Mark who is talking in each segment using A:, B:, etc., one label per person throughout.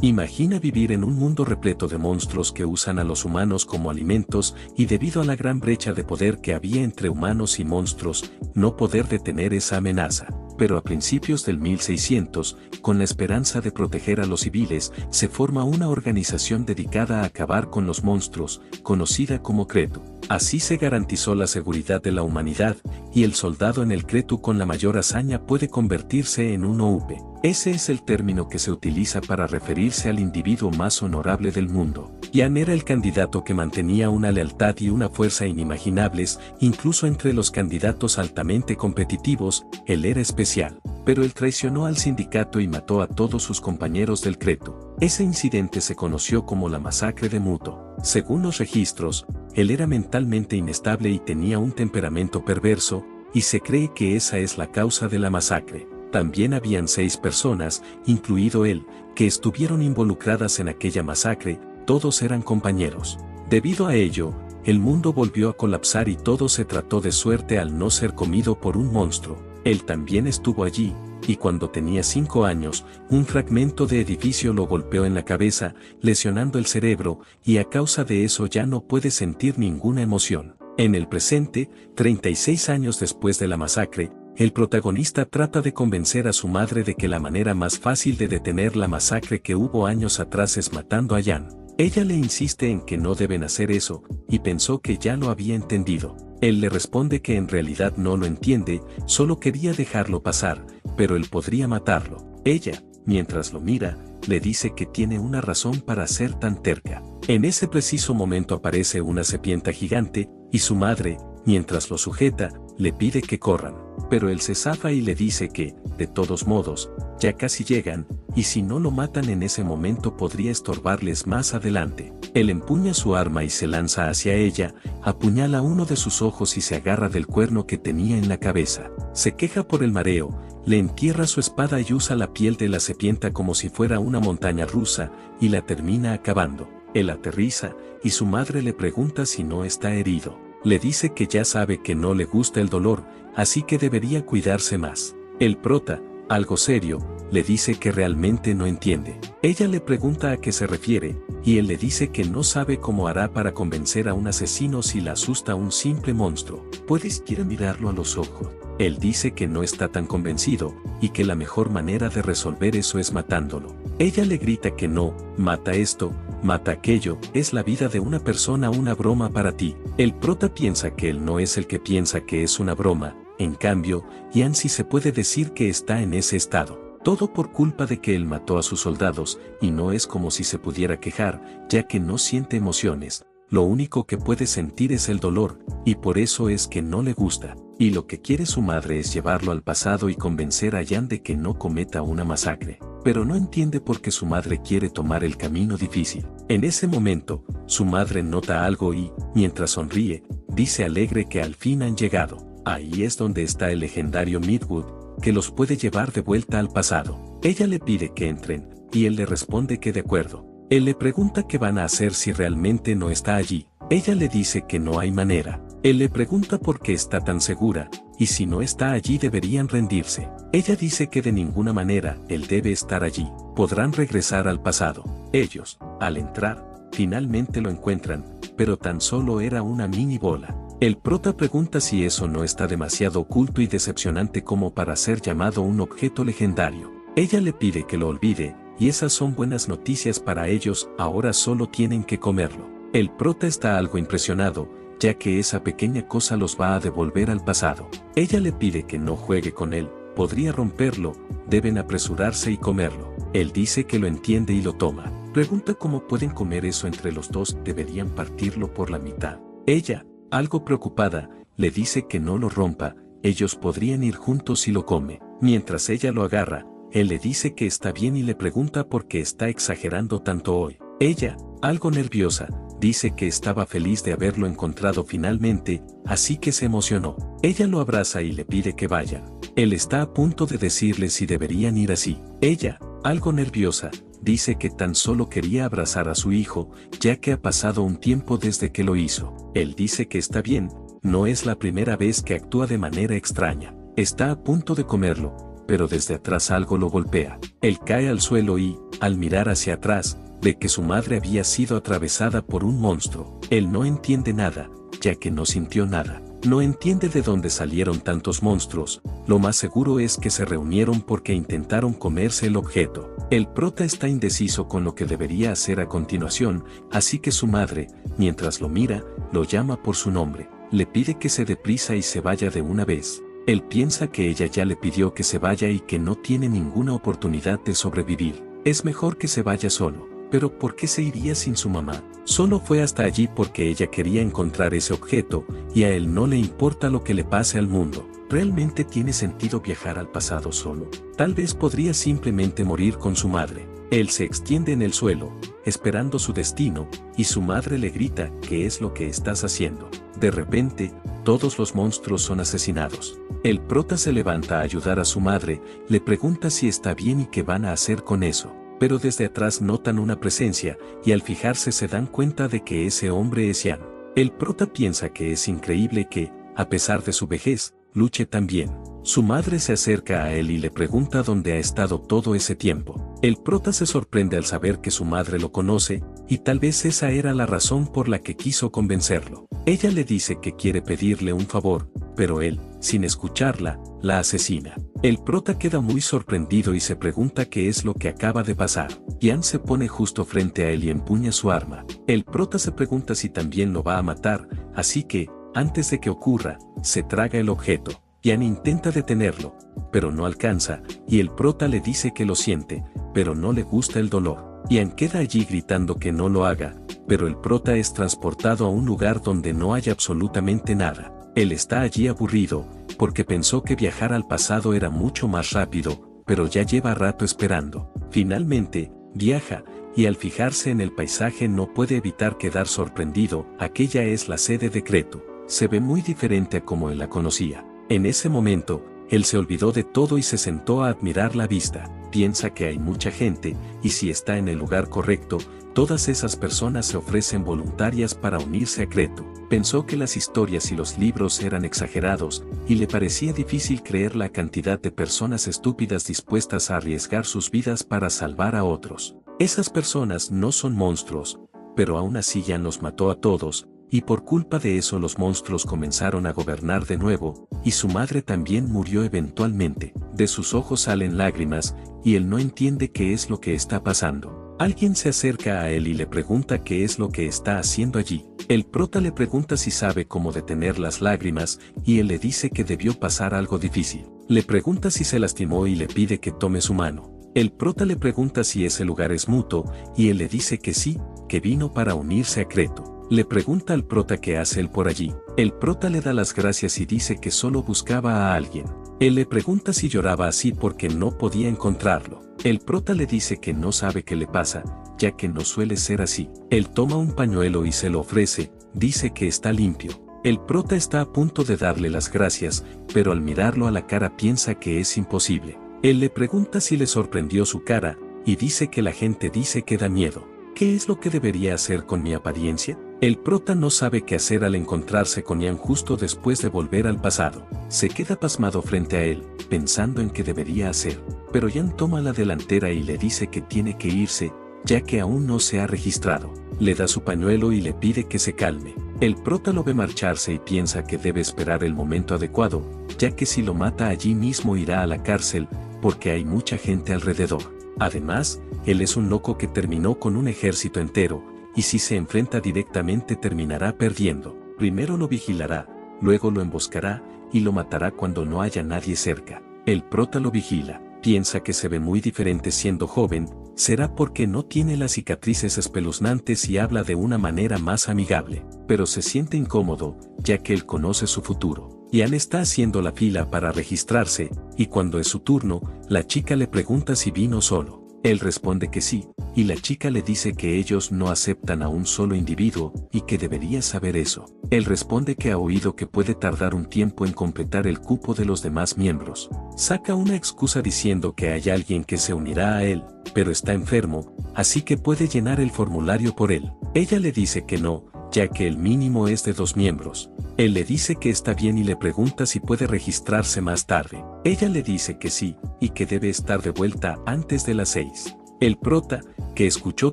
A: Imagina vivir en un mundo repleto de monstruos que usan a los humanos como alimentos y debido a la gran brecha de poder que había entre humanos y monstruos, no poder detener esa amenaza. Pero a principios del 1600, con la esperanza de proteger a los civiles, se forma una organización dedicada a acabar con los monstruos, conocida como Kretu. Así se garantizó la seguridad de la humanidad, y el soldado en el Kretu con la mayor hazaña puede convertirse en un OUP. Ese es el término que se utiliza para referirse al individuo más honorable del mundo. Ian era el candidato que mantenía una lealtad y una fuerza inimaginables, incluso entre los candidatos altamente competitivos, él era especial. Pero él traicionó al sindicato y mató a todos sus compañeros del Kretu. Ese incidente se conoció como la masacre de Muto. Según los registros, él era mentalmente inestable y tenía un temperamento perverso, y se cree que esa es la causa de la masacre. También habían 6 personas, incluido él, que estuvieron involucradas en aquella masacre, todos eran compañeros. Debido a ello, el mundo volvió a colapsar y todo se trató de suerte al no ser comido por un monstruo. Él también estuvo allí, y cuando tenía 5 años, un fragmento de edificio lo golpeó en la cabeza, lesionando el cerebro, y a causa de eso ya no puede sentir ninguna emoción. En el presente, 36 años después de la masacre, el protagonista trata de convencer a su madre de que la manera más fácil de detener la masacre que hubo años atrás es matando a Ian. Ella le insiste en que no deben hacer eso, y pensó que ya lo había entendido. Él le responde que en realidad no lo entiende, solo quería dejarlo pasar, pero él podría matarlo. Ella, mientras lo mira, le dice que tiene una razón para ser tan terca. En ese preciso momento aparece una serpiente gigante, y su madre, mientras lo sujeta, le pide que corran. Pero él se zafa y le dice que, de todos modos, ya casi llegan, y si no lo matan en ese momento podría estorbarles más adelante. Él empuña su arma y se lanza hacia ella, apuñala uno de sus ojos y se agarra del cuerno que tenía en la cabeza. Se queja por el mareo, le entierra su espada y usa la piel de la serpiente como si fuera una montaña rusa, y la termina acabando. Él aterriza, y su madre le pregunta si no está herido. Le dice que ya sabe que no le gusta el dolor, así que debería cuidarse más. El prota, algo serio, le dice que realmente no entiende. Ella le pregunta a qué se refiere, y él le dice que no sabe cómo hará para convencer a un asesino si la asusta un simple monstruo. ¿Puedes ir a mirarlo a los ojos? Él dice que no está tan convencido, y que la mejor manera de resolver eso es matándolo. Ella le grita que no, mata esto, mata aquello, es la vida de una persona una broma para ti. El prota piensa que él no es el que piensa que es una broma, en cambio, Ian sí se puede decir que está en ese estado. Todo por culpa de que él mató a sus soldados, y no es como si se pudiera quejar, ya que no siente emociones. Lo único que puede sentir es el dolor, y por eso es que no le gusta. Y lo que quiere su madre es llevarlo al pasado y convencer a Ian de que no cometa una masacre. Pero no entiende por qué su madre quiere tomar el camino difícil. En ese momento, su madre nota algo y, mientras sonríe, dice alegre que al fin han llegado. Ahí es donde está el legendario Midwood, que los puede llevar de vuelta al pasado. Ella le pide que entren, y él le responde que de acuerdo. Él le pregunta qué van a hacer si realmente no está allí. Ella le dice que no hay manera. Él le pregunta por qué está tan segura, y si no está allí deberían rendirse. Ella dice que de ninguna manera él debe estar allí. Podrán regresar al pasado. Ellos, al entrar, finalmente lo encuentran, pero tan solo era una mini bola. El prota pregunta si eso no está demasiado oculto y decepcionante como para ser llamado un objeto legendario. Ella le pide que lo olvide, y esas son buenas noticias para ellos, ahora solo tienen que comerlo. El prota está algo impresionado, ya que esa pequeña cosa los va a devolver al pasado. Ella le pide que no juegue con él, podría romperlo, deben apresurarse y comerlo. Él dice que lo entiende y lo toma. Pregunta cómo pueden comer eso entre los dos, deberían partirlo por la mitad. Ella, algo preocupada, le dice que no lo rompa, ellos podrían ir juntos si lo come. Mientras ella lo agarra, él le dice que está bien y le pregunta por qué está exagerando tanto hoy. Ella, algo nerviosa, dice que estaba feliz de haberlo encontrado finalmente, así que se emocionó. Ella lo abraza y le pide que vayan. Él está a punto de decirle si deberían ir así. Ella, algo nerviosa, dice que tan solo quería abrazar a su hijo, ya que ha pasado un tiempo desde que lo hizo. Él dice que está bien, no es la primera vez que actúa de manera extraña. Está a punto de comerlo, pero desde atrás algo lo golpea. Él cae al suelo y, al mirar hacia atrás, ve que su madre había sido atravesada por un monstruo. Él no entiende nada, ya que no sintió nada. No entiende de dónde salieron tantos monstruos. Lo más seguro es que se reunieron porque intentaron comerse el objeto. El prota está indeciso con lo que debería hacer a continuación, así que su madre, mientras lo mira, lo llama por su nombre. Le pide que se dé prisa y se vaya de una vez. Él piensa que ella ya le pidió que se vaya y que no tiene ninguna oportunidad de sobrevivir. Es mejor que se vaya solo. Pero ¿por qué se iría sin su mamá? Solo fue hasta allí porque ella quería encontrar ese objeto, y a él no le importa lo que le pase al mundo. ¿Realmente tiene sentido viajar al pasado solo? Tal vez podría simplemente morir con su madre. Él se extiende en el suelo, esperando su destino, y su madre le grita, ¿qué es lo que estás haciendo? De repente, todos los monstruos son asesinados. El prota se levanta a ayudar a su madre, le pregunta si está bien y qué van a hacer con eso. Pero desde atrás notan una presencia, y al fijarse se dan cuenta de que ese hombre es Ian. El prota piensa que es increíble que, a pesar de su vejez, luche tan bien. Su madre se acerca a él y le pregunta dónde ha estado todo ese tiempo. El prota se sorprende al saber que su madre lo conoce, y tal vez esa era la razón por la que quiso convencerlo. Ella le dice que quiere pedirle un favor, pero él, sin escucharla, la asesina. El prota queda muy sorprendido y se pregunta qué es lo que acaba de pasar. Ian se pone justo frente a él y empuña su arma. El prota se pregunta si también lo va a matar, así que, antes de que ocurra, se traga el objeto. Ian intenta detenerlo, pero no alcanza, y el prota le dice que lo siente, pero no le gusta el dolor. Ian queda allí gritando que no lo haga, pero el prota es transportado a un lugar donde no hay absolutamente nada. Él está allí aburrido, porque pensó que viajar al pasado era mucho más rápido, pero ya lleva rato esperando. Finalmente, viaja, y al fijarse en el paisaje no puede evitar quedar sorprendido. Aquella es la sede de Cretu. Se ve muy diferente a como él la conocía. En ese momento, él se olvidó de todo y se sentó a admirar la vista. Piensa que hay mucha gente, y si está en el lugar correcto, todas esas personas se ofrecen voluntarias para unirse a Cretu. Pensó que las historias y los libros eran exagerados, y le parecía difícil creer la cantidad de personas estúpidas dispuestas a arriesgar sus vidas para salvar a otros. Esas personas no son monstruos, pero aún así ya los mató a todos, y por culpa de eso los monstruos comenzaron a gobernar de nuevo, y su madre también murió eventualmente. De sus ojos salen lágrimas, y él no entiende qué es lo que está pasando. Alguien se acerca a él y le pregunta qué es lo que está haciendo allí. El prota le pregunta si sabe cómo detener las lágrimas, y él le dice que debió pasar algo difícil. Le pregunta si se lastimó y le pide que tome su mano. El prota le pregunta si ese lugar es mutuo, y él le dice que sí, que vino para unirse a Cretu. Le pregunta al prota qué hace él por allí. El prota le da las gracias y dice que solo buscaba a alguien. Él le pregunta si lloraba así porque no podía encontrarlo. El prota le dice que no sabe qué le pasa, ya que no suele ser así. Él toma un pañuelo y se lo ofrece, dice que está limpio. El prota está a punto de darle las gracias, pero al mirarlo a la cara piensa que es imposible. Él le pregunta si le sorprendió su cara, y dice que la gente dice que da miedo. ¿Qué es lo que debería hacer con mi apariencia? El prota no sabe qué hacer al encontrarse con Ian justo después de volver al pasado. Se queda pasmado frente a él, pensando en qué debería hacer. Pero Ian toma la delantera y le dice que tiene que irse, ya que aún no se ha registrado. Le da su pañuelo y le pide que se calme. El prota lo ve marcharse y piensa que debe esperar el momento adecuado, ya que si lo mata allí mismo irá a la cárcel, porque hay mucha gente alrededor. Además, él es un loco que terminó con un ejército entero, y si se enfrenta directamente terminará perdiendo. Primero lo vigilará, luego lo emboscará, y lo matará cuando no haya nadie cerca. El prota lo vigila, piensa que se ve muy diferente siendo joven, será porque no tiene las cicatrices espeluznantes y habla de una manera más amigable, pero se siente incómodo, ya que él conoce su futuro. Ian está haciendo la fila para registrarse, y cuando es su turno, la chica le pregunta si vino solo. Él responde que sí, y la chica le dice que ellos no aceptan a un solo individuo, y que debería saber eso. Él responde que ha oído que puede tardar un tiempo en completar el cupo de los demás miembros. Saca una excusa diciendo que hay alguien que se unirá a él, pero está enfermo, así que puede llenar el formulario por él. Ella le dice que no, ya que el mínimo es de 2 miembros. Él le dice que está bien y le pregunta si puede registrarse más tarde. Ella le dice que sí, y que debe estar de vuelta antes de las 6. El prota, que escuchó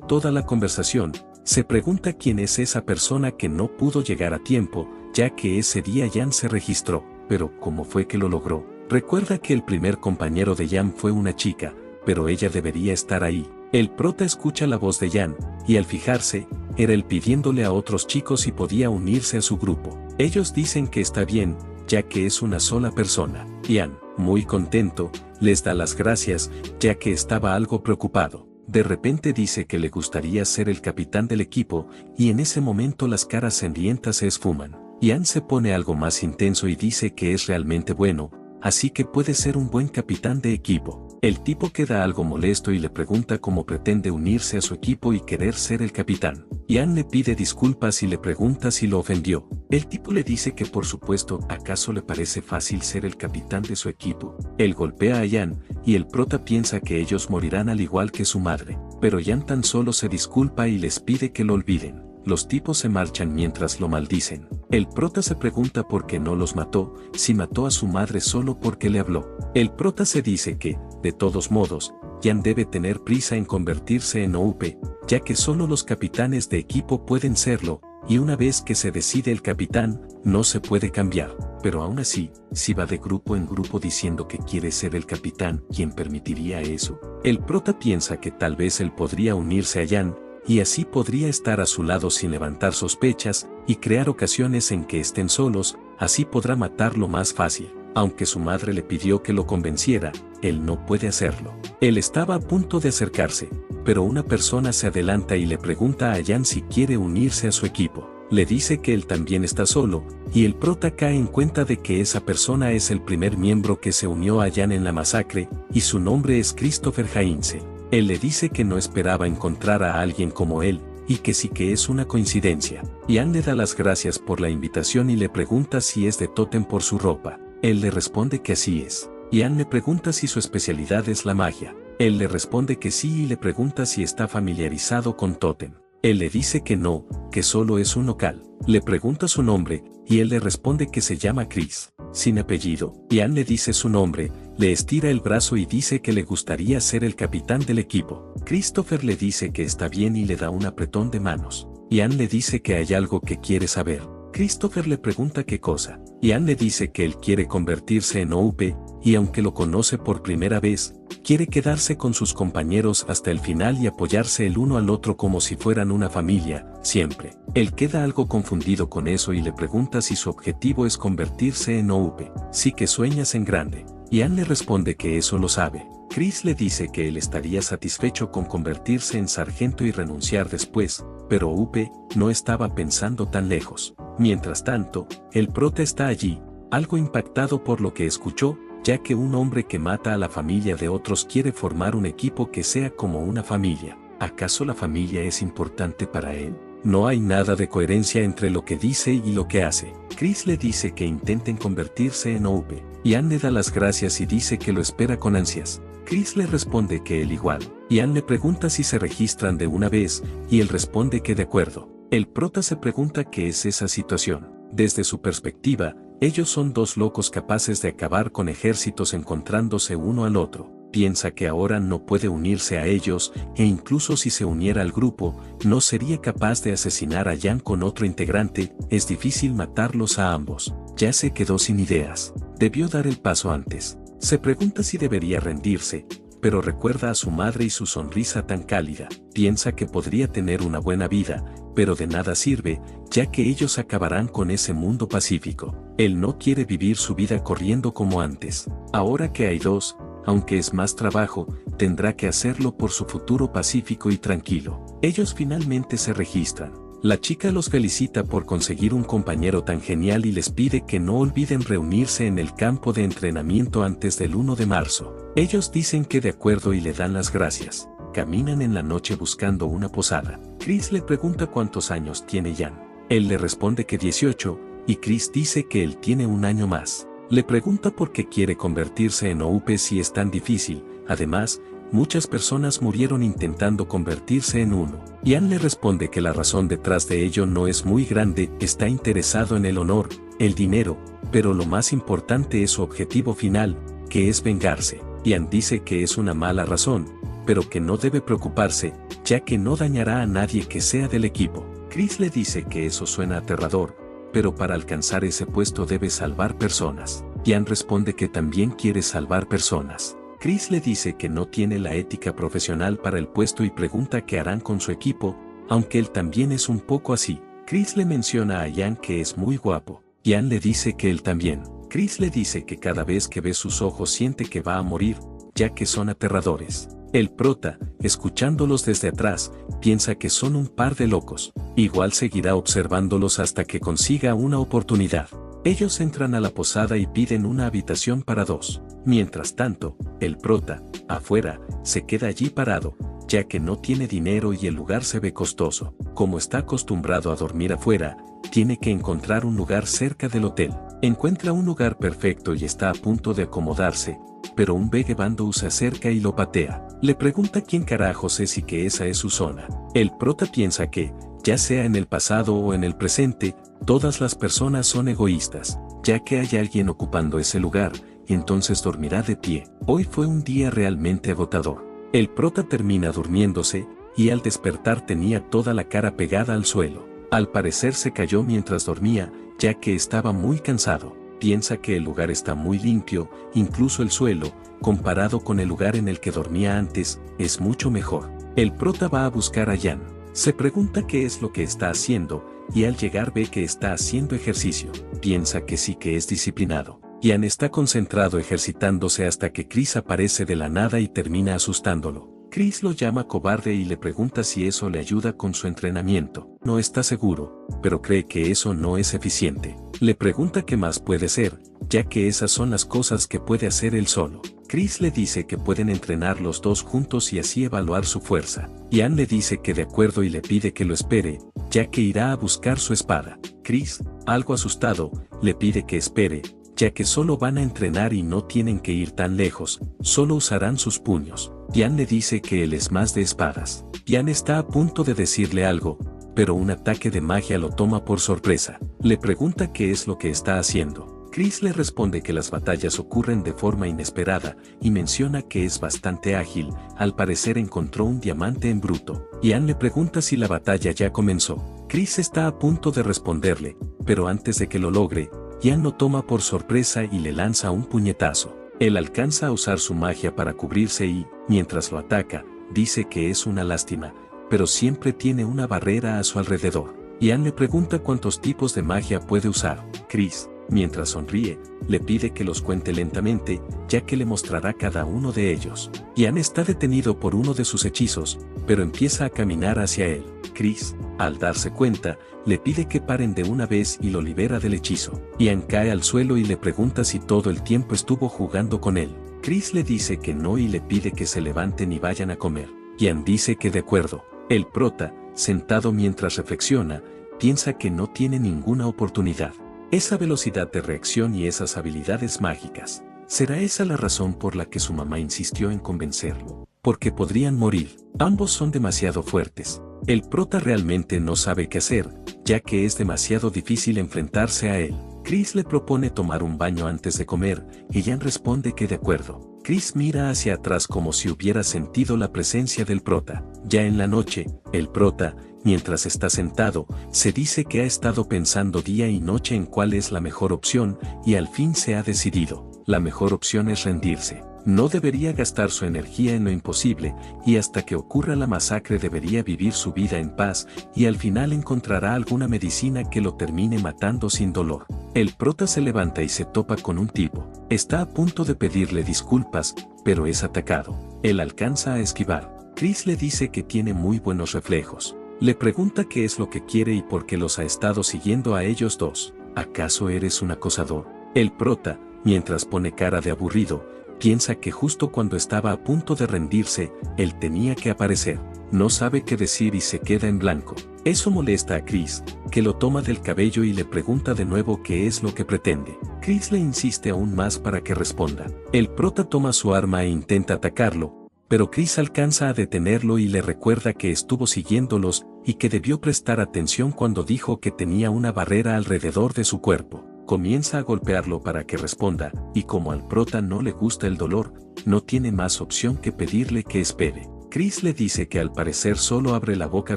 A: toda la conversación, se pregunta quién es esa persona que no pudo llegar a tiempo, ya que ese día Jan se registró, pero ¿cómo fue que lo logró? Recuerda que el primer compañero de Jan fue una chica, pero ella debería estar ahí. El prota escucha la voz de Jan, y al fijarse, era él pidiéndole a otros chicos si podía unirse a su grupo. Ellos dicen que está bien, ya que es una sola persona. Jan, muy contento, les da las gracias, ya que estaba algo preocupado. De repente dice que le gustaría ser el capitán del equipo, y en ese momento las caras sangrientas se esfuman. Jan se pone algo más intenso y dice que es realmente bueno, así que puede ser un buen capitán de equipo. El tipo queda algo molesto y le pregunta cómo pretende unirse a su equipo y querer ser el capitán. Jan le pide disculpas y le pregunta si lo ofendió. El tipo le dice que por supuesto, ¿acaso le parece fácil ser el capitán de su equipo? Él golpea a Jan, y el prota piensa que ellos morirán al igual que su madre. Pero Jan tan solo se disculpa y les pide que lo olviden. Los tipos se marchan mientras lo maldicen. El prota se pregunta por qué no los mató, si mató a su madre solo porque le habló. El prota se dice que, de todos modos, Jan debe tener prisa en convertirse en OUP, ya que solo los capitanes de equipo pueden serlo, y una vez que se decide el capitán, no se puede cambiar. Pero aún así, si va de grupo en grupo diciendo que quiere ser el capitán, ¿quién permitiría eso? El prota piensa que tal vez él podría unirse a Jan, y así podría estar a su lado sin levantar sospechas, y crear ocasiones en que estén solos, así podrá matarlo más fácil. Aunque su madre le pidió que lo convenciera, él no puede hacerlo. Él estaba a punto de acercarse, pero una persona se adelanta y le pregunta a Jan si quiere unirse a su equipo. Le dice que él también está solo, y el prota cae en cuenta de que esa persona es el primer miembro que se unió a Jan en la masacre, y su nombre es Christopher Heinze. Él le dice que no esperaba encontrar a alguien como él, y que sí que es una coincidencia. Jan le da las gracias por la invitación y le pregunta si es de Totem por su ropa. Él le responde que así es. Jan le pregunta si su especialidad es la magia. Él le responde que sí y le pregunta si está familiarizado con Totem. Él le dice que no, que solo es un local. Le pregunta su nombre, y él le responde que se llama Chris, sin apellido. Jan le dice su nombre, le estira el brazo y dice que le gustaría ser el capitán del equipo. Christopher le dice que está bien y le da un apretón de manos. Jan le dice que hay algo que quiere saber. Christopher le pregunta qué cosa. Jan le dice que él quiere convertirse en OUP, y aunque lo conoce por primera vez, quiere quedarse con sus compañeros hasta el final y apoyarse el uno al otro como si fueran una familia, siempre. Él queda algo confundido con eso y le pregunta si su objetivo es convertirse en OUP. Sí que sueñas en grande. Jan le responde que eso lo sabe. Chris le dice que él estaría satisfecho con convertirse en sargento y renunciar después, pero OUP no estaba pensando tan lejos. Mientras tanto, el prota está allí, algo impactado por lo que escuchó, ya que un hombre que mata a la familia de otros quiere formar un equipo que sea como una familia. ¿Acaso la familia es importante para él? No hay nada de coherencia entre lo que dice y lo que hace. Chris le dice que intenten convertirse en OUP. Jan le da las gracias y dice que lo espera con ansias. Chris le responde que él igual. Jan le pregunta si se registran de una vez, y él responde que de acuerdo. El prota se pregunta qué es esa situación. Desde su perspectiva, ellos son dos locos capaces de acabar con ejércitos encontrándose uno al otro. Piensa que ahora no puede unirse a ellos, e incluso si se uniera al grupo, no sería capaz de asesinar a Jan con otro integrante, es difícil matarlos a ambos. Ya se quedó sin ideas. Debió dar el paso antes. Se pregunta si debería rendirse, pero recuerda a su madre y su sonrisa tan cálida. Piensa que podría tener una buena vida, pero de nada sirve, ya que ellos acabarán con ese mundo pacífico. Él no quiere vivir su vida corriendo como antes. Ahora que hay dos, aunque es más trabajo, tendrá que hacerlo por su futuro pacífico y tranquilo. Ellos finalmente se registran. La chica los felicita por conseguir un compañero tan genial y les pide que no olviden reunirse en el campo de entrenamiento antes del 1 de marzo. Ellos dicen que de acuerdo y le dan las gracias. Caminan en la noche buscando una posada. Chris le pregunta cuántos años tiene Jan. Él le responde que 18, y Chris dice que él tiene un año más. Le pregunta por qué quiere convertirse en OUP si es tan difícil. Además, muchas personas murieron intentando convertirse en uno. Ian le responde que la razón detrás de ello no es muy grande, está interesado en el honor, el dinero, pero lo más importante es su objetivo final, que es vengarse. Ian dice que es una mala razón, pero que no debe preocuparse, ya que no dañará a nadie que sea del equipo. Chris le dice que eso suena aterrador, pero para alcanzar ese puesto debe salvar personas. Ian responde que también quiere salvar personas. Chris le dice que no tiene la ética profesional para el puesto y pregunta qué harán con su equipo, aunque él también es un poco así. Chris le menciona a Ian que es muy guapo. Ian le dice que él también. Chris le dice que cada vez que ve sus ojos siente que va a morir, ya que son aterradores. El prota, escuchándolos desde atrás, piensa que son un par de locos. Igual seguirá observándolos hasta que consiga una oportunidad. Ellos entran a la posada y piden una habitación para dos. Mientras tanto, el prota, afuera, se queda allí parado, ya que no tiene dinero y el lugar se ve costoso. Como está acostumbrado a dormir afuera, tiene que encontrar un lugar cerca del hotel. Encuentra un lugar perfecto y está a punto de acomodarse, pero un vagabundo se acerca y lo patea. Le pregunta quién carajos es y que esa es su zona. El prota piensa que, ya sea en el pasado o en el presente, todas las personas son egoístas, ya que hay alguien ocupando ese lugar, y entonces dormirá de pie. Hoy fue un día realmente agotador. El prota termina durmiéndose, y al despertar tenía toda la cara pegada al suelo. Al parecer se cayó mientras dormía, ya que estaba muy cansado. Piensa que el lugar está muy limpio, incluso el suelo, comparado con el lugar en el que dormía antes, es mucho mejor. El prota va a buscar a Ian. Se pregunta qué es lo que está haciendo, y al llegar ve que está haciendo ejercicio. Piensa que sí que es disciplinado. Ian está concentrado ejercitándose hasta que Chris aparece de la nada y termina asustándolo. Chris lo llama cobarde y le pregunta si eso le ayuda con su entrenamiento. No está seguro, pero cree que eso no es eficiente. Le pregunta qué más puede ser, ya que esas son las cosas que puede hacer él solo. Chris le dice que pueden entrenar los dos juntos y así evaluar su fuerza. Ian le dice que de acuerdo y le pide que lo espere, ya que irá a buscar su espada. Chris, algo asustado, le pide que espere, ya que solo van a entrenar y no tienen que ir tan lejos, solo usarán sus puños. Ian le dice que él es más de espadas. Ian está a punto de decirle algo, pero un ataque de magia lo toma por sorpresa. Le pregunta qué es lo que está haciendo. Chris le responde que las batallas ocurren de forma inesperada, y menciona que es bastante ágil, al parecer encontró un diamante en bruto. Ian le pregunta si la batalla ya comenzó. Chris está a punto de responderle, pero antes de que lo logre, Ian lo toma por sorpresa y le lanza un puñetazo. Él alcanza a usar su magia para cubrirse y, mientras lo ataca, dice que es una lástima, pero siempre tiene una barrera a su alrededor. Ian le pregunta cuántos tipos de magia puede usar. Chris, mientras sonríe, le pide que los cuente lentamente, ya que le mostrará cada uno de ellos. Ian está detenido por uno de sus hechizos, pero empieza a caminar hacia él. Chris, al darse cuenta, le pide que paren de una vez y lo libera del hechizo. Ian cae al suelo y le pregunta si todo el tiempo estuvo jugando con él. Chris le dice que no y le pide que se levanten y vayan a comer. Ian dice que de acuerdo. El prota, sentado mientras reflexiona, piensa que no tiene ninguna oportunidad. Esa velocidad de reacción y esas habilidades mágicas. ¿Será esa la razón por la que su mamá insistió en convencerlo? Porque podrían morir. Ambos son demasiado fuertes. El prota realmente no sabe qué hacer, ya que es demasiado difícil enfrentarse a él. Chris le propone tomar un baño antes de comer, y Ian responde que de acuerdo. Chris mira hacia atrás como si hubiera sentido la presencia del prota. Ya en la noche, el prota, mientras está sentado, se dice que ha estado pensando día y noche en cuál es la mejor opción, y al fin se ha decidido. La mejor opción es rendirse. No debería gastar su energía en lo imposible, y hasta que ocurra la masacre debería vivir su vida en paz, y al final encontrará alguna medicina que lo termine matando sin dolor. El prota se levanta y se topa con un tipo. Está a punto de pedirle disculpas, pero es atacado. Él alcanza a esquivar. Chris le dice que tiene muy buenos reflejos. Le pregunta qué es lo que quiere y por qué los ha estado siguiendo a ellos dos. ¿Acaso eres un acosador? El prota, mientras pone cara de aburrido, piensa que justo cuando estaba a punto de rendirse, él tenía que aparecer. No sabe qué decir y se queda en blanco. Eso molesta a Chris, que lo toma del cabello y le pregunta de nuevo qué es lo que pretende. Chris le insiste aún más para que responda. El prota toma su arma e intenta atacarlo, pero Chris alcanza a detenerlo y le recuerda que estuvo siguiéndolos y que debió prestar atención cuando dijo que tenía una barrera alrededor de su cuerpo. Comienza a golpearlo para que responda, y como al prota no le gusta el dolor, no tiene más opción que pedirle que espere. Chris le dice que al parecer solo abre la boca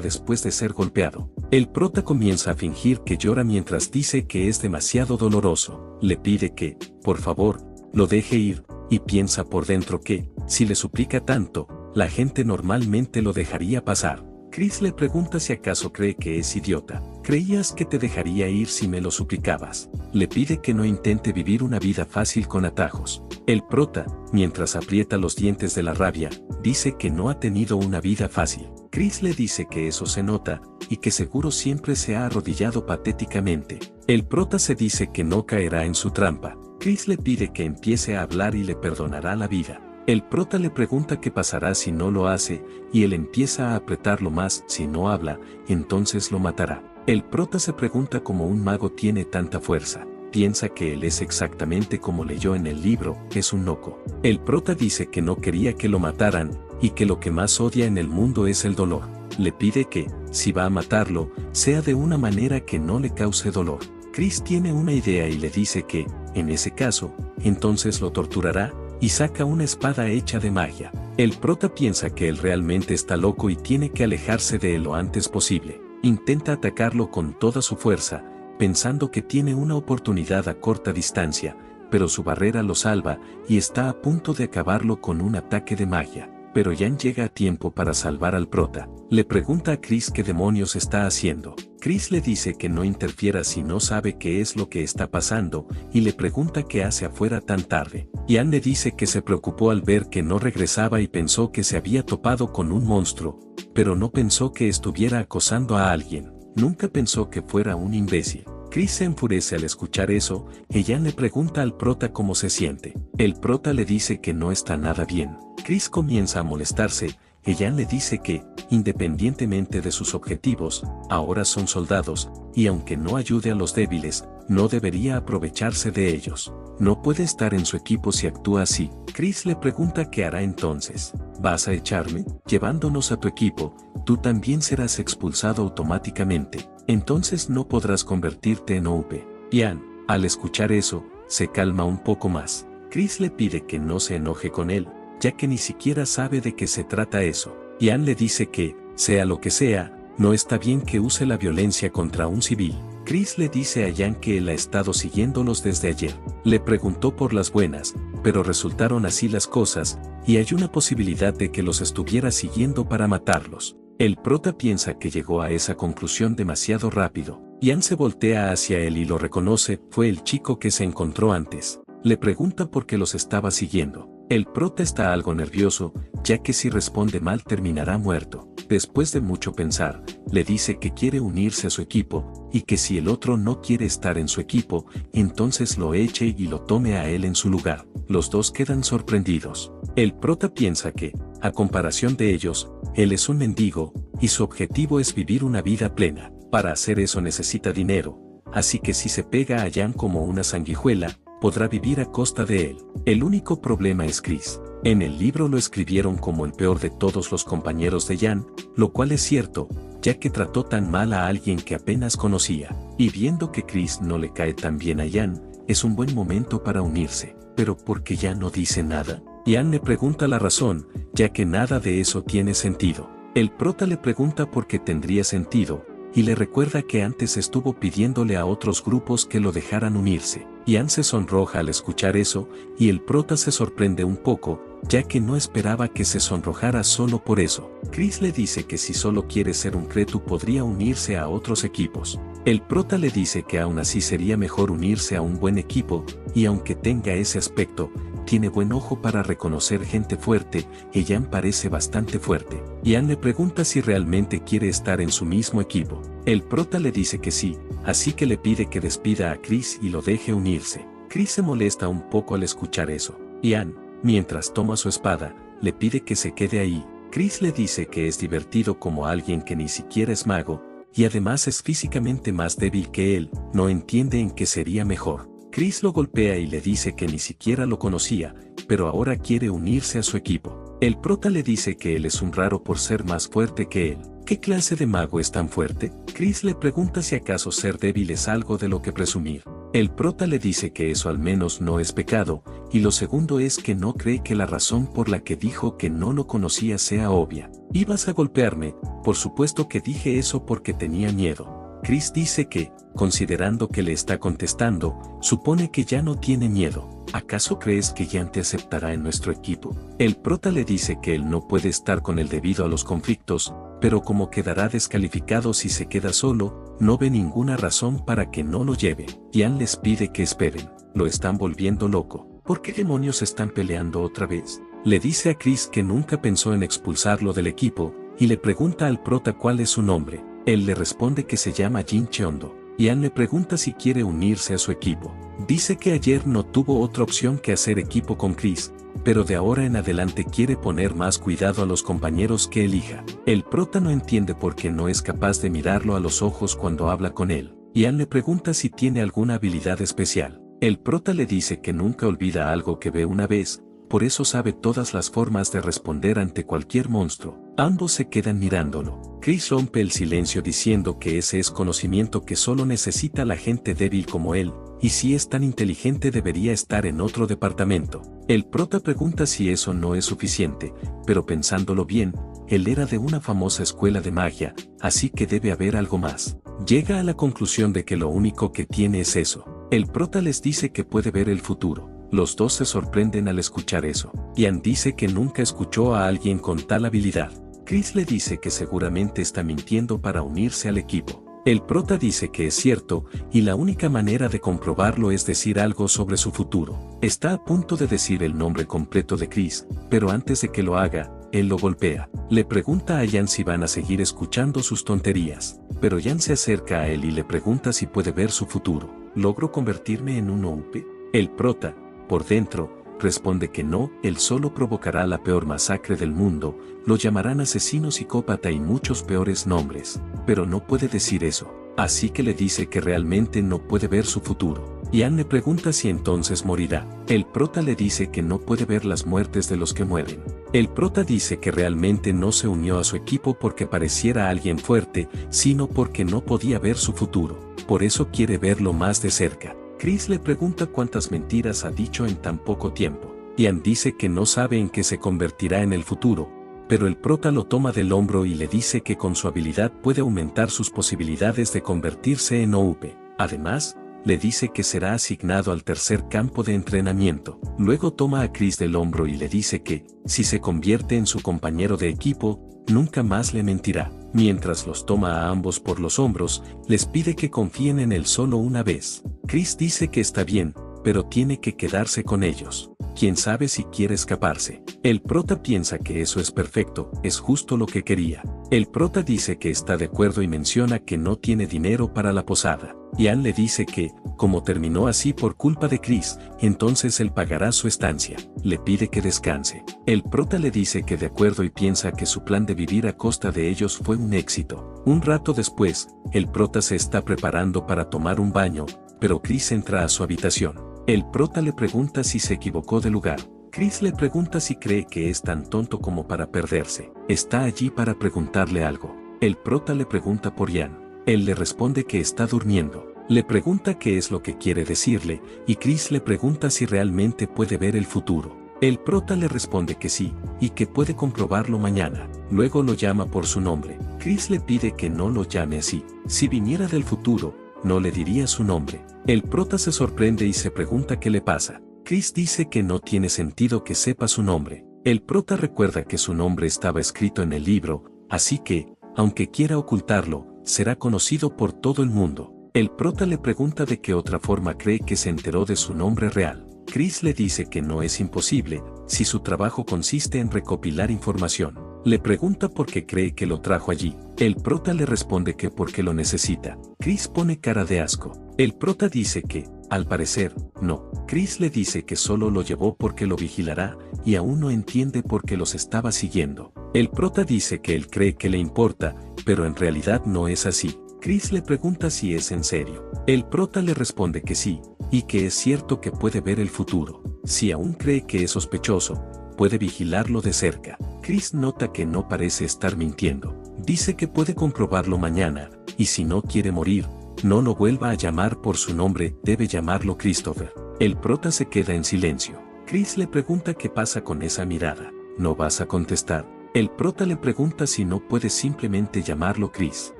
A: después de ser golpeado. El prota comienza a fingir que llora mientras dice que es demasiado doloroso. Le pide que, por favor, lo deje ir, y piensa por dentro que, si le suplica tanto, la gente normalmente lo dejaría pasar. Chris le pregunta si acaso cree que es idiota. ¿Creías que te dejaría ir si me lo suplicabas? Le pide que no intente vivir una vida fácil con atajos. El prota, mientras aprieta los dientes de la rabia, dice que no ha tenido una vida fácil. Chris le dice que eso se nota, y que seguro siempre se ha arrodillado patéticamente. El prota se dice que no caerá en su trampa. Chris le pide que empiece a hablar y le perdonará la vida. El prota le pregunta qué pasará si no lo hace, y él empieza a apretarlo más. Si no habla, entonces lo matará. El prota se pregunta cómo un mago tiene tanta fuerza. Piensa que él es exactamente como leyó en el libro, es un loco. El prota dice que no quería que lo mataran, y que lo que más odia en el mundo es el dolor. Le pide que, si va a matarlo, sea de una manera que no le cause dolor. Chris tiene una idea y le dice que, en ese caso, entonces lo torturará, y saca una espada hecha de magia. El prota piensa que él realmente está loco y tiene que alejarse de él lo antes posible. Intenta atacarlo con toda su fuerza, pensando que tiene una oportunidad a corta distancia, pero su barrera lo salva y está a punto de acabarlo con un ataque de magia. Pero Jan llega a tiempo para salvar al prota. Le pregunta a Chris qué demonios está haciendo. Chris le dice que no interfiera si no sabe qué es lo que está pasando, y le pregunta qué hace afuera tan tarde. Jan le dice que se preocupó al ver que no regresaba y pensó que se había topado con un monstruo, pero no pensó que estuviera acosando a alguien. Nunca pensó que fuera un imbécil. Chris se enfurece al escuchar eso, y Jan le pregunta al prota cómo se siente. El prota le dice que no está nada bien. Chris comienza a molestarse, y Jan le dice que, independientemente de sus objetivos, ahora son soldados, y aunque no ayude a los débiles, no debería aprovecharse de ellos. No puede estar en su equipo si actúa así. Chris le pregunta qué hará entonces. ¿Vas a echarme? Llevándonos a tu equipo, tú también serás expulsado automáticamente. Entonces no podrás convertirte en OP. Jan, al escuchar eso, se calma un poco más. Chris le pide que no se enoje con él, ya que ni siquiera sabe de qué se trata eso. Jan le dice que, sea lo que sea, no está bien que use la violencia contra un civil. Chris le dice a Jan que él ha estado siguiéndolos desde ayer. Le preguntó por las buenas, pero resultaron así las cosas, y hay una posibilidad de que los estuviera siguiendo para matarlos. El prota piensa que llegó a esa conclusión demasiado rápido. Jan se voltea hacia él y lo reconoce, fue el chico que se encontró antes. Le pregunta por qué los estaba siguiendo. El prota está algo nervioso, ya que si responde mal terminará muerto. Después de mucho pensar, le dice que quiere unirse a su equipo, y que si el otro no quiere estar en su equipo, entonces lo eche y lo tome a él en su lugar. Los dos quedan sorprendidos. El prota piensa que, a comparación de ellos, él es un mendigo, y su objetivo es vivir una vida plena. Para hacer eso necesita dinero, así que si se pega a Jan como una sanguijuela, podrá vivir a costa de él. El único problema es Chris. En el libro lo escribieron como el peor de todos los compañeros de Jan, lo cual es cierto, ya que trató tan mal a alguien que apenas conocía. Y viendo que Chris no le cae tan bien a Jan, es un buen momento para unirse. Pero ¿por qué Jan no dice nada? Jan le pregunta la razón, ya que nada de eso tiene sentido. El prota le pregunta por qué tendría sentido, y le recuerda que antes estuvo pidiéndole a otros grupos que lo dejaran unirse. Jan se sonroja al escuchar eso, y el prota se sorprende un poco, ya que no esperaba que se sonrojara solo por eso. Chris le dice que si solo quiere ser un cretu podría unirse a otros equipos. El prota le dice que aún así sería mejor unirse a un buen equipo, y aunque tenga ese aspecto, tiene buen ojo para reconocer gente fuerte, y Jan parece bastante fuerte. Jan le pregunta si realmente quiere estar en su mismo equipo. El prota le dice que sí, así que le pide que despida a Chris y lo deje unirse. Chris se molesta un poco al escuchar eso. Jan, mientras toma su espada, le pide que se quede ahí. Chris le dice que es divertido como alguien que ni siquiera es mago, y además es físicamente más débil que él, no entiende en qué sería mejor. Chris lo golpea y le dice que ni siquiera lo conocía, pero ahora quiere unirse a su equipo. El prota le dice que él es un raro por ser más fuerte que él. ¿Qué clase de mago es tan fuerte? Chris le pregunta si acaso ser débil es algo de lo que presumir. El prota le dice que eso al menos no es pecado, y lo segundo es que no cree que la razón por la que dijo que no lo conocía sea obvia. ¿Ibas a golpearme? Por supuesto que dije eso porque tenía miedo. Chris dice que, considerando que le está contestando, supone que ya no tiene miedo. ¿Acaso crees que Jan te aceptará en nuestro equipo? El prota le dice que él no puede estar con él debido a los conflictos, pero como quedará descalificado si se queda solo, no ve ninguna razón para que no lo lleve. Jan les pide que esperen. Lo están volviendo loco. ¿Por qué demonios están peleando otra vez? Le dice a Chris que nunca pensó en expulsarlo del equipo, y le pregunta al prota cuál es su nombre. Él le responde que se llama Jin Cheondo. Jan le pregunta si quiere unirse a su equipo. Dice que ayer no tuvo otra opción que hacer equipo con Chris, pero de ahora en adelante quiere poner más cuidado a los compañeros que elija. El prota no entiende por qué no es capaz de mirarlo a los ojos cuando habla con él. Jan le pregunta si tiene alguna habilidad especial. El prota le dice que nunca olvida algo que ve una vez, por eso sabe todas las formas de responder ante cualquier monstruo. Ambos se quedan mirándolo. Chris rompe el silencio diciendo que ese es conocimiento que solo necesita la gente débil como él, y si es tan inteligente debería estar en otro departamento. El prota pregunta si eso no es suficiente, pero pensándolo bien, él era de una famosa escuela de magia, así que debe haber algo más. Llega a la conclusión de que lo único que tiene es eso. El prota les dice que puede ver el futuro. Los dos se sorprenden al escuchar eso. Jan dice que nunca escuchó a alguien con tal habilidad. Chris le dice que seguramente está mintiendo para unirse al equipo. El prota dice que es cierto, y la única manera de comprobarlo es decir algo sobre su futuro. Está a punto de decir el nombre completo de Chris, pero antes de que lo haga, él lo golpea. Le pregunta a Jan si van a seguir escuchando sus tonterías, pero Jan se acerca a él y le pregunta si puede ver su futuro. ¿Logro convertirme en un OUP? El prota, por dentro, responde que no, él solo provocará la peor masacre del mundo, lo llamarán asesino psicópata y muchos peores nombres, pero no puede decir eso, así que le dice que realmente no puede ver su futuro. Jan le pregunta si entonces morirá. El prota le dice que no puede ver las muertes de los que mueren. El prota dice que realmente no se unió a su equipo porque pareciera alguien fuerte, sino porque no podía ver su futuro, por eso quiere verlo más de cerca. Chris le pregunta cuántas mentiras ha dicho en tan poco tiempo. Jan dice que no sabe en qué se convertirá en el futuro, pero el prota lo toma del hombro y le dice que con su habilidad puede aumentar sus posibilidades de convertirse en OUP. Además, le dice que será asignado al tercer campo de entrenamiento. Luego toma a Chris del hombro y le dice que, si se convierte en su compañero de equipo, nunca más le mentirá. Mientras los toma a ambos por los hombros, les pide que confíen en él solo una vez. Chris dice que está bien, pero tiene que quedarse con ellos. Quién sabe si quiere escaparse. El prota piensa que eso es perfecto, es justo lo que quería. El prota dice que está de acuerdo y menciona que no tiene dinero para la posada. Jan le dice que, como terminó así por culpa de Chris, entonces él pagará su estancia. Le pide que descanse. El prota le dice que de acuerdo y piensa que su plan de vivir a costa de ellos fue un éxito. Un rato después, el prota se está preparando para tomar un baño, pero Chris entra a su habitación. El prota le pregunta si se equivocó de lugar. Chris le pregunta si cree que es tan tonto como para perderse. Está allí para preguntarle algo. El prota le pregunta por Jan. Él le responde que está durmiendo. Le pregunta qué es lo que quiere decirle, y Chris le pregunta si realmente puede ver el futuro. El prota le responde que sí, y que puede comprobarlo mañana. Luego lo llama por su nombre. Chris le pide que no lo llame así. Si viniera del futuro, no le diría su nombre. El prota se sorprende y se pregunta qué le pasa. Chris dice que no tiene sentido que sepa su nombre. El prota recuerda que su nombre estaba escrito en el libro, así que, aunque quiera ocultarlo, será conocido por todo el mundo. El prota le pregunta de qué otra forma cree que se enteró de su nombre real. Chris le dice que no es imposible, si su trabajo consiste en recopilar información. Le pregunta por qué cree que lo trajo allí. El prota le responde que porque lo necesita. Chris pone cara de asco. El prota dice que, al parecer, no. Chris le dice que solo lo llevó porque lo vigilará, y aún no entiende por qué los estaba siguiendo. El prota dice que él cree que le importa, pero en realidad no es así. Chris le pregunta si es en serio. El prota le responde que sí, y que es cierto que puede ver el futuro. Si aún cree que es sospechoso, puede vigilarlo de cerca. Chris nota que no parece estar mintiendo. Dice que puede comprobarlo mañana, y si no quiere morir, no lo vuelva a llamar por su nombre, debe llamarlo Christopher. El prota se queda en silencio. Chris le pregunta qué pasa con esa mirada. ¿No vas a contestar? El prota le pregunta si no puede simplemente llamarlo Chris.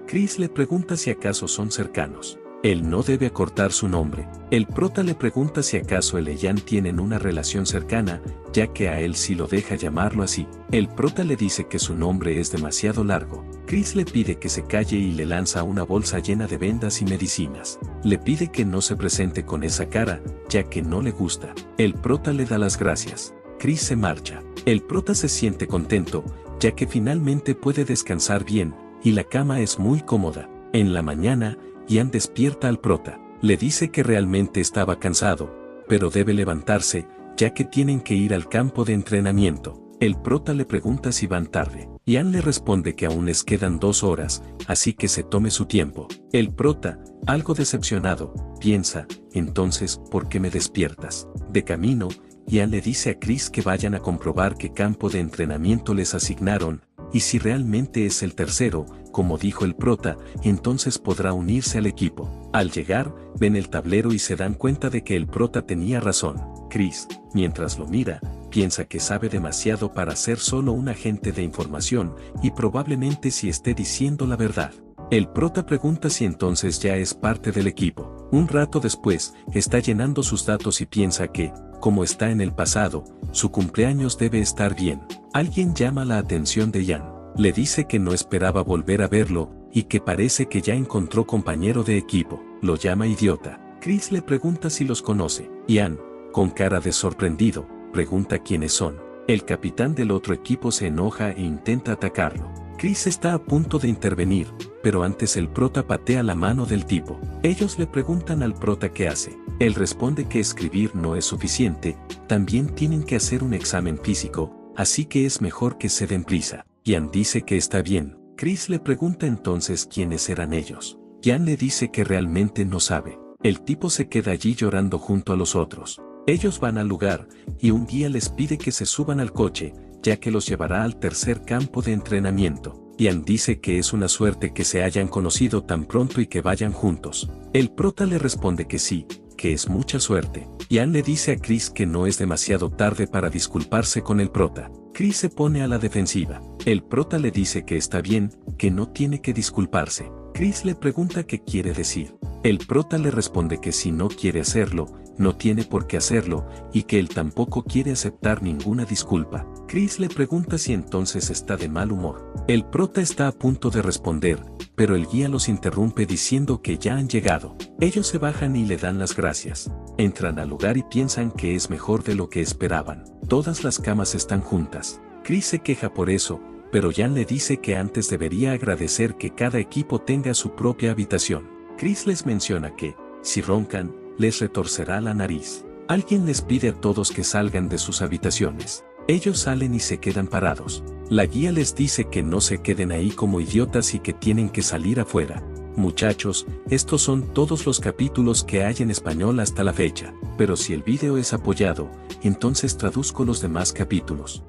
A: Chris le pregunta si acaso son cercanos. Él no debe acortar su nombre. El prota le pregunta si acaso él y Jan tienen una relación cercana, ya que a él sí lo deja llamarlo así. El prota le dice que su nombre es demasiado largo. Chris le pide que se calle y le lanza una bolsa llena de vendas y medicinas. Le pide que no se presente con esa cara, ya que no le gusta. El prota le da las gracias. Chris se marcha. El prota se siente contento, ya que finalmente puede descansar bien, y la cama es muy cómoda. En la mañana, Jan despierta al prota. Le dice que realmente estaba cansado, pero debe levantarse, ya que tienen que ir al campo de entrenamiento. El prota le pregunta si van tarde. Jan le responde que aún les quedan 2 horas, así que se tome su tiempo. El prota, algo decepcionado, piensa, entonces, ¿por qué me despiertas? De camino, Jan le dice a Chris que vayan a comprobar qué campo de entrenamiento les asignaron, y si realmente es el tercero, como dijo el prota, entonces podrá unirse al equipo. Al llegar, ven el tablero y se dan cuenta de que el prota tenía razón. Chris, mientras lo mira, piensa que sabe demasiado para ser solo un agente de información, y probablemente si esté diciendo la verdad. El prota pregunta si entonces ya es parte del equipo. Un rato después, está llenando sus datos y piensa que, como está en el pasado, su cumpleaños debe estar bien. Alguien llama la atención de Jan. Le dice que no esperaba volver a verlo, y que parece que ya encontró compañero de equipo. Lo llama idiota. Chris le pregunta si los conoce. Jan, con cara de sorprendido, pregunta quiénes son. El capitán del otro equipo se enoja e intenta atacarlo. Chris está a punto de intervenir, pero antes el prota patea la mano del tipo. Ellos le preguntan al prota qué hace. Él responde que escribir no es suficiente, también tienen que hacer un examen físico, así que es mejor que se den prisa. Jan dice que está bien. Chris le pregunta entonces quiénes eran ellos. Jan le dice que realmente no sabe. El tipo se queda allí llorando junto a los otros. Ellos van al lugar, y un guía les pide que se suban al coche, ya que los llevará al tercer campo de entrenamiento. Jan dice que es una suerte que se hayan conocido tan pronto y que vayan juntos. El prota le responde que sí, que es mucha suerte. Jan le dice a Chris que no es demasiado tarde para disculparse con el prota. Chris se pone a la defensiva. El prota le dice que está bien, que no tiene que disculparse. Chris le pregunta qué quiere decir. El prota le responde que si no quiere hacerlo, no tiene por qué hacerlo, y que él tampoco quiere aceptar ninguna disculpa. Chris le pregunta si entonces está de mal humor. El prota está a punto de responder, pero el guía los interrumpe diciendo que ya han llegado. Ellos se bajan y le dan las gracias. Entran al lugar y piensan que es mejor de lo que esperaban. Todas las camas están juntas. Chris se queja por eso, pero Jan le dice que antes debería agradecer que cada equipo tenga su propia habitación. Chris les menciona que, si roncan, les retorcerá la nariz. Alguien les pide a todos que salgan de sus habitaciones. Ellos salen y se quedan parados. La guía les dice que no se queden ahí como idiotas y que tienen que salir afuera. Muchachos, estos son todos los capítulos que hay en español hasta la fecha, pero si el video es apoyado, entonces traduzco los demás capítulos.